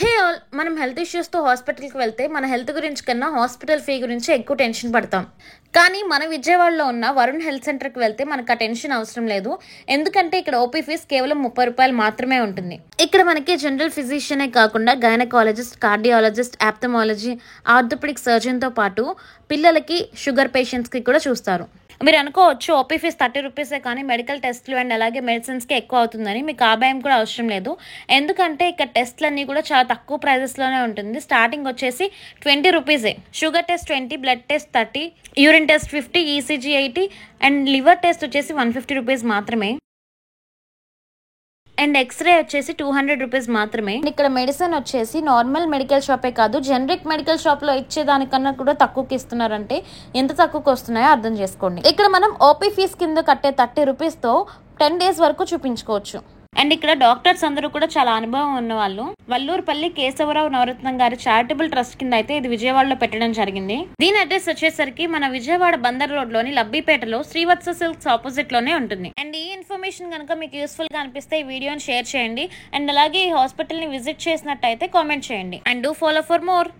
Hey all, మనం health ఇష్యూస్తో హాస్పిటల్కి వెళ్తే మన హెల్త్ గురించి కన్నా హాస్పిటల్ ఫీ గురించి ఎక్కువ టెన్షన్ పడతాం. కానీ మన విజయవాడలో ఉన్న వరుణ్ హెల్త్ సెంటర్కి వెళ్తే మనకు ఆ టెన్షన్ అవసరం లేదు. ఎందుకంటే ఇక్కడ ఓపీ ఫీజు కేవలం 30 రూపాయలు మాత్రమే ఉంటుంది. ఇక్కడ మనకి జనరల్ ఫిజిషియనే కాకుండా గైనకాలజిస్ట్, కార్డియాలజిస్ట్, ఆప్థమాలజీ, ఆర్థోపెడిక్ సర్జన్తో పాటు పిల్లలకి, షుగర్ పేషెంట్స్కి కూడా చూస్తారు. మీరు అనుకోవచ్చు ఓపీ ఫీజ్ 30 రూపీసే కానీ మెడికల్ టెస్ట్లు అండ్ అలాగే మెడిసిన్స్కి ఎక్కువ అవుతుందని. మీకు ఆ భయం కూడా అవసరం లేదు. ఎందుకంటే ఇక్కడ టెస్ట్లన్నీ కూడా చాలా తక్కువ ప్రైజెస్లోనే ఉంటుంది. స్టార్టింగ్ వచ్చేసి 20 రూపీసే. Sugar test 20, blood test 30, urine test 50, ECG 80 and liver test వచ్చేసి 150 రూపీస్ మాత్రమే. అండ్ ఎక్స్రే వచ్చేసి 200 రూపీస్ మాత్రమే. ఇక్కడ మెడిసిన్ వచ్చేసి నార్మల్ మెడికల్ షాపే కాదు, జనరిక్ మెడికల్ షాప్లో ఇచ్చేదానికన్నా కూడా తక్కువకి ఇస్తున్నారంటే ఎంత తక్కువకి వస్తున్నాయో అర్థం చేసుకోండి. ఇక్కడ మనం ఓపీ ఫీజ్ కింద కట్టే 30 రూపీస్తో 10 days వరకు చూపించుకోవచ్చు. అండ్ ఇక్కడ డాక్టర్స్ అందరూ కూడా చాలా అనుభవం ఉన్న వాళ్ళు. వల్లూరుపల్లి కేశవరావు నవరత్నం గారి చారిటబుల్ ట్రస్ట్ కింద అయితే ఇది విజయవాడలో పెట్టడం జరిగింది. దీని అడ్రస్ వచ్చేసరికి మన విజయవాడ బందర్ రోడ్ లోని లబ్బిపేటలో శ్రీవత్స సిల్క్స్ ఆపోజిట్ లోనే ఉంటుంది. అండ్ ఈ ఇన్ఫర్మేషన్ కనుక మీకు యూస్ఫుల్ గా అనిపిస్తే ఈ వీడియోని షేర్ చేయండి. అండ్ అలాగే ఈ హాస్పిటల్ ని విజిట్ చేసినట్టయితే కామెంట్ చేయండి. And do follow for more.